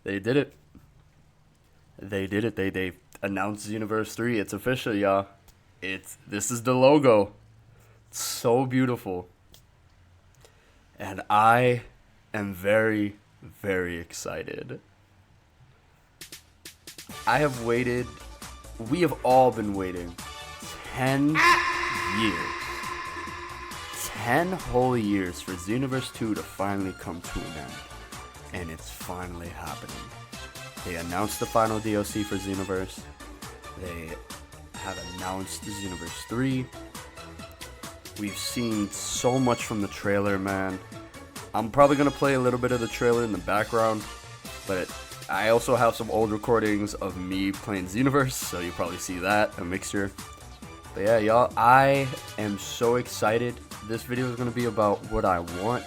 They did it. They did it. They announced Xenoverse 3. It's official, y'all. This is the logo. It's so beautiful. And I am very, very excited. We have all been waiting 10 years. 10 whole years for Xenoverse 2 to finally come to an end. And it's finally happening. They announced the final DLC for Xenoverse. They have announced Xenoverse 3. We've seen so much from the trailer, man. I'm probably going to play a little bit of the trailer in the background, but I also have some old recordings of me playing Xenoverse, so you'll probably see that, a mixture. But yeah, y'all, I am so excited. This video is going to be about what I want,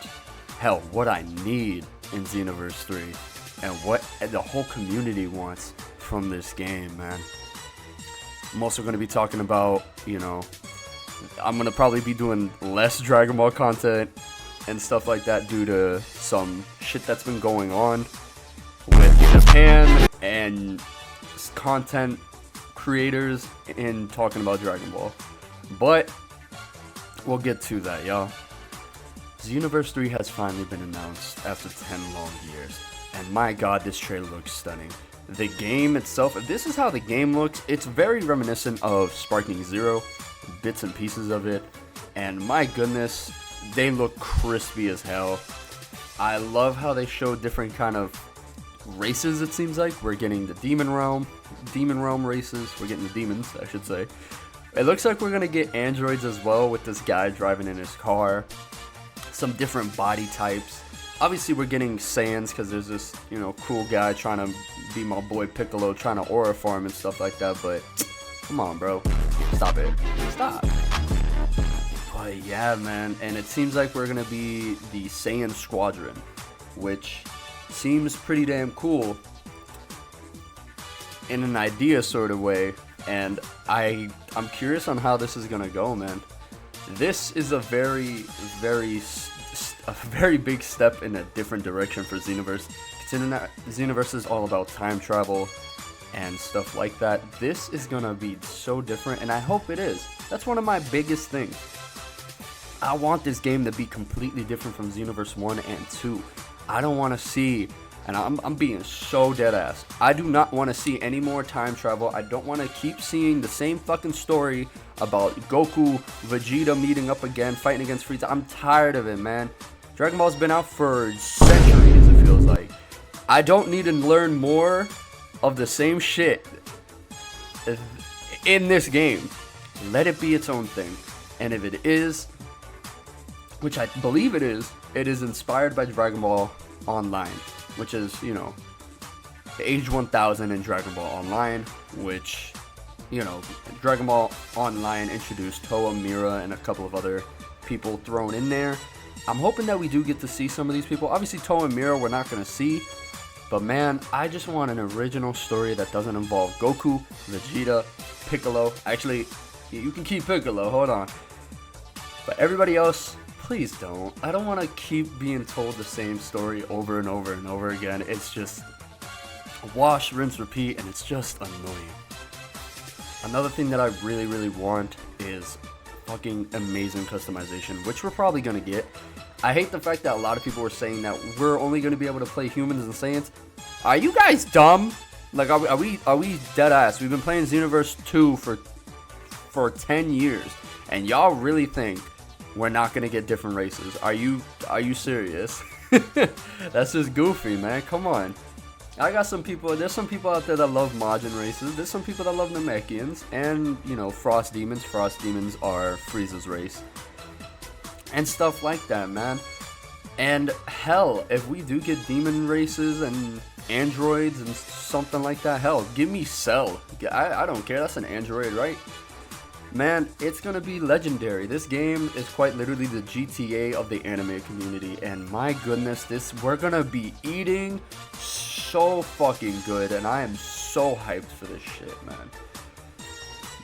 hell, what I need in Xenoverse 3, and what the whole community wants from this game, man. I'm also going to be talking about, I'm going to probably be doing less Dragon Ball content and stuff like that due to some shit that's been going on with Japan and content creators in talking about Dragon Ball. But we'll get to that, y'all. Xenoverse 3 has finally been announced after 10 long years. And my god, this trailer looks stunning. The game itself, if this is how the game looks, it's very reminiscent of Sparking Zero, bits and pieces of it. And my goodness, they look crispy as hell. I love how they show different kind of races, it seems like. We're getting the Demon Realm races. We're getting the demons, I should say. It looks like we're going to get androids as well with this guy driving in his car. Some different body types. Obviously, we're getting Saiyans because there's this, cool guy trying to be my boy Piccolo, trying to aura farm and stuff like that. But come on, bro. Stop it. Stop. But yeah, man. And it seems like we're going to be the Saiyan Squadron, which seems pretty damn cool in an idea sort of way. And I'm curious on how this is going to go, man. This is a very big step in a different direction for Xenoverse. Considering that Xenoverse is all about time travel and stuff like that, this is gonna be so different, and I hope it is. That's one of my biggest things. I want this game to be completely different from Xenoverse 1 and 2. I don't want to see, and I'm being so dead ass, I do not want to see any more time travel. I don't want to keep seeing the same fucking story about Goku, Vegeta meeting up again, fighting against Frieza. I'm tired of it, man. Dragon Ball's been out for centuries, it feels like. I don't need to learn more of the same shit in this game. Let it be its own thing. And if it is, which I believe it is inspired by Dragon Ball Online, which is, the Age 1000 in Dragon Ball Online, which, Dragon Ball Online introduced Toa, Mira, and a couple of other people thrown in there. I'm hoping that we do get to see some of these people. Obviously, Toa and Mira we're not going to see. But man, I just want an original story that doesn't involve Goku, Vegeta, Piccolo. Actually, you can keep Piccolo, hold on. But everybody else, please don't. I don't want to keep being told the same story over and over and over again. It's just wash, rinse, repeat, and it's just annoying. Another thing that I really, really want is fucking amazing customization, which we're probably going to get. I hate the fact that a lot of people were saying that we're only going to be able to play humans and Saiyans. Are you guys dumb? Like, are we dead ass? We've been playing Xenoverse 2 for 10 years, and y'all really think we're not going to get different races? Are you serious? That's just goofy, man. Come on. There's some people out there that love Majin races. There's some people that love Namekians. And, Frost Demons. Frost Demons are Frieza's race. And stuff like that, man. And hell, if we do get demon races and androids and something like that, hell, give me Cell. I don't care. That's an android, right? Man, it's going to be legendary. This game is quite literally the GTA of the anime community. And my goodness, we're going to be eating so fucking good, and I am so hyped for this shit, man.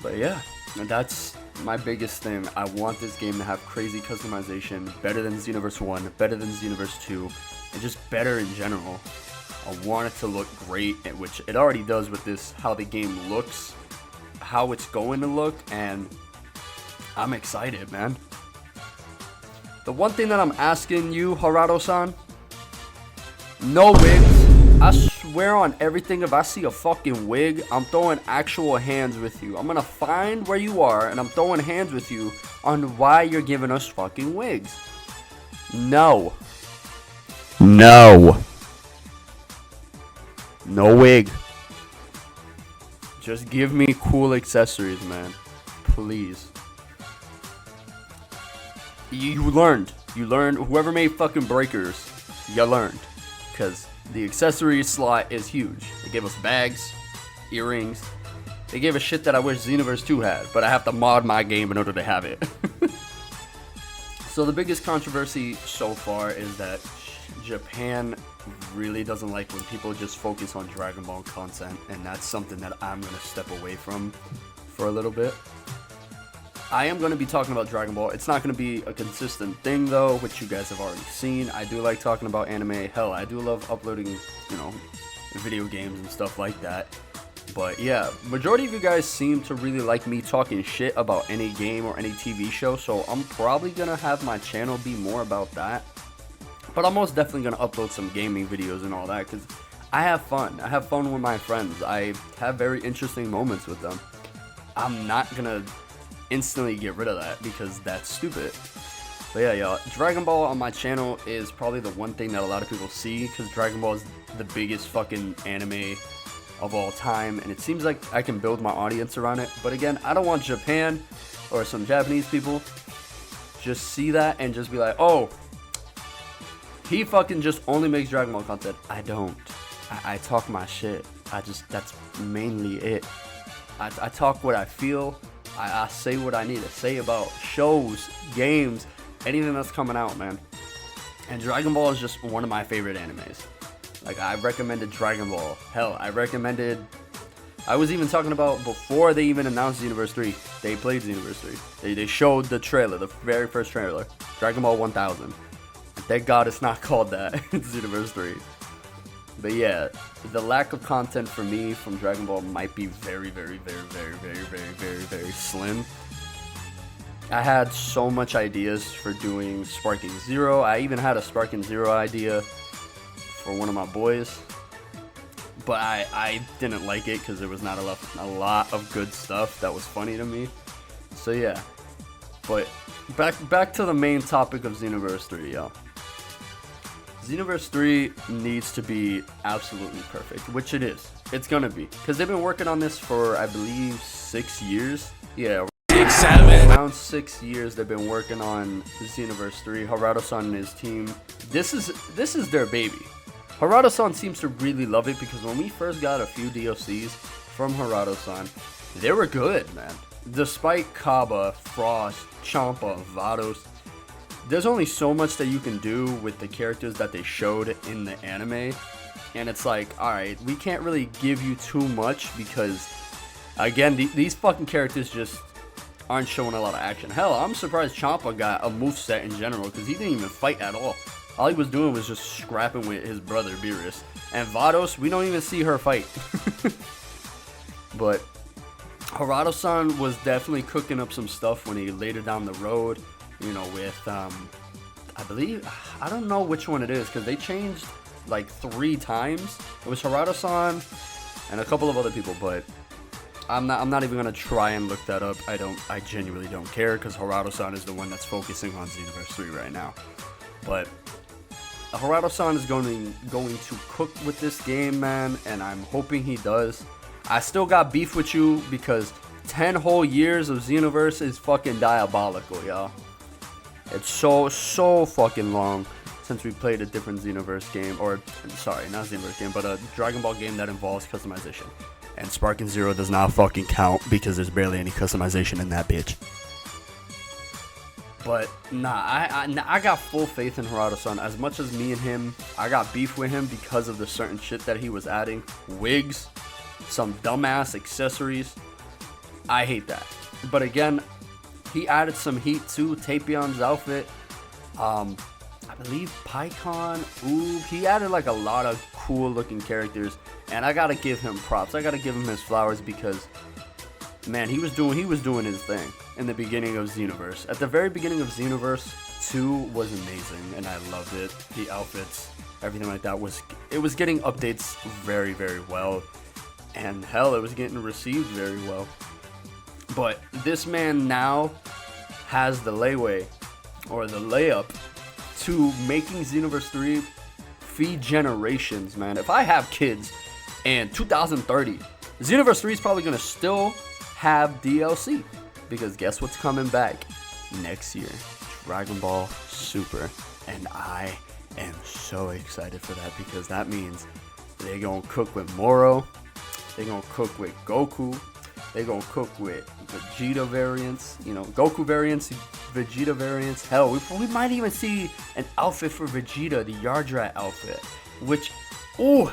But yeah, that's my biggest thing. I want this game to have crazy customization, better than Xenoverse 1, better than Xenoverse 2, and just better in general. I want it to look great, which it already does with this, how the game looks, how it's going to look, and I'm excited, man. The one thing that I'm asking you, Harado-san, no wigs. I swear on everything, if I see a fucking wig, I'm throwing actual hands with you. I'm gonna find where you are, and I'm throwing hands with you on why you're giving us fucking wigs. No. No. No wig. Just give me cool accessories, man. Please. You learned. You learned. Whoever made fucking breakers, you learned. Because the accessory slot is huge. They gave us bags, earrings. They gave us shit that I wish Xenoverse 2 had, but I have to mod my game in order to have it. So the biggest controversy so far is that Japan really doesn't like when people just focus on Dragon Ball content, and that's something that I'm going to step away from for a little bit. I am going to be talking about Dragon Ball. It's not going to be a consistent thing, though, which you guys have already seen. I do like talking about anime. Hell, I do love uploading, video games and stuff like that. But yeah, majority of you guys seem to really like me talking shit about any game or any TV show, so I'm probably going to have my channel be more about that. But I'm most definitely going to upload some gaming videos and all that, because I have fun. I have fun with my friends. I have very interesting moments with them. I'm not going to instantly get rid of that because that's stupid. But yeah, y'all, Dragon Ball on my channel is probably the one thing that a lot of people see, because Dragon Ball is the biggest fucking anime of all time, and it seems like I can build my audience around it. But again, I don't want Japan or some Japanese people just see that and just be like, oh, he fucking just only makes Dragon Ball content. I don't. I talk my shit. That's mainly it. I talk what I feel. I say what I need to say about shows, games, anything that's coming out, man. And Dragon Ball is just one of my favorite animes. Like, I recommended Dragon Ball. Hell, I was even talking about before they even announced Xenoverse 3. They played Xenoverse 3. They showed the trailer, the very first trailer. Dragon Ball 1000. Thank God it's not called that. It's Xenoverse 3. But yeah, the lack of content for me from Dragon Ball might be very, very, very, very, very, very, very, very slim. I had so much ideas for doing Sparking Zero. I even had a Sparking Zero idea for one of my boys. But I didn't like it because there was not a lot of good stuff that was funny to me. So yeah. But back to the main topic of Xenoverse 3, y'all. Xenoverse 3 needs to be absolutely perfect, which it is. It's gonna be. Because they've been working on this for, I believe, 6 years. Yeah, around 6 years they've been working on Xenoverse 3. Harado-san and his team. This is their baby. Harado-san seems to really love it, because when we first got a few DLCs from Harado-san, they were good, man. Despite Kaba, Frost, Champa, Vados, there's only so much that you can do with the characters that they showed in the anime, and it's like, alright, we can't really give you too much because, again, these fucking characters just aren't showing a lot of action. Hell, I'm surprised Champa got a moveset in general, because he didn't even fight at all. All he was doing was just scrapping with his brother, Beerus. And Vados, we don't even see her fight. But Harado-san was definitely cooking up some stuff when he later down the road, with, I believe, I don't know which one it is, because they changed like 3 times. It was Harado-san and a couple of other people, but I'm not even gonna try and look that up. I genuinely don't care, because Harado-san is the one that's focusing on Xenoverse 3 right now. But Harado-san is going to cook with this game, man, and I'm hoping he does. I still got beef with you because 10 whole years of Xenoverse is fucking diabolical, y'all. It's so fucking long since we played a different Xenoverse game, or sorry, not Xenoverse game, but a Dragon Ball game that involves customization. And Sparking Zero does not fucking count because there's barely any customization in that bitch. But nah, I got full faith in Harado-san. As much as me and him, I got beef with him because of the certain shit that he was adding. Wigs, some dumbass accessories. I hate that. But again, he added some heat to Tapion's outfit. I believe Pycon, Oob. He added like a lot of cool looking characters, and I gotta give him props. I gotta give him his flowers because, man, he was doing his thing in the beginning of Xenoverse. At the very beginning of Xenoverse 2 was amazing, and I loved it. The outfits, everything like that was getting updates very, very well, and hell, it was getting received very well. But this man now has the layaway or the layup to making Xenoverse 3 feed generations, man. If I have kids in 2030, Xenoverse 3 is probably gonna still have DLC, because guess what's coming back next year? Dragon Ball Super, and I am so excited for that, because that means they're gonna cook with Moro, they're gonna cook with Goku, they're gonna cook with Vegeta variants, you know, Goku variants, Vegeta variants. Hell, we might even see an outfit for Vegeta, the Yardrat outfit, which, ooh,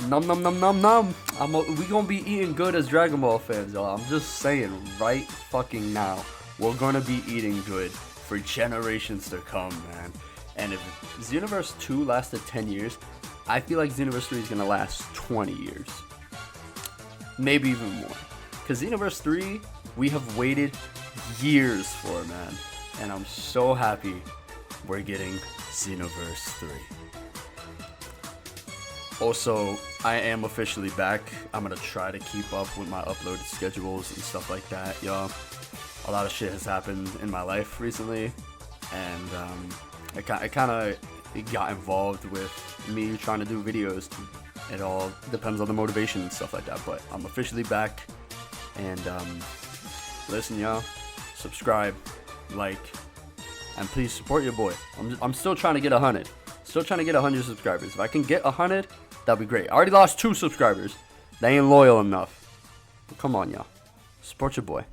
num num num num num. We gonna be eating good as Dragon Ball fans, y'all. I'm just saying, right fucking now, we're gonna be eating good for generations to come, man. And if Xenoverse 2 lasted 10 years, I feel like Xenoverse 3 is gonna last 20 years. Maybe even more. Because Xenoverse 3, we have waited years for, man. And I'm so happy we're getting Xenoverse 3. Also, I am officially back. I'm going to try to keep up with my upload schedules and stuff like that, y'all. A lot of shit has happened in my life recently. And it kind of got involved with me trying to do videos. It all depends on the motivation and stuff like that. But I'm officially back. And listen, y'all, subscribe, like, and please support your boy. I'm still trying to get 100. Still trying to get 100 subscribers. If I can get 100, that'd be great. I already lost 2 subscribers. They ain't loyal enough. But come on, y'all. Support your boy.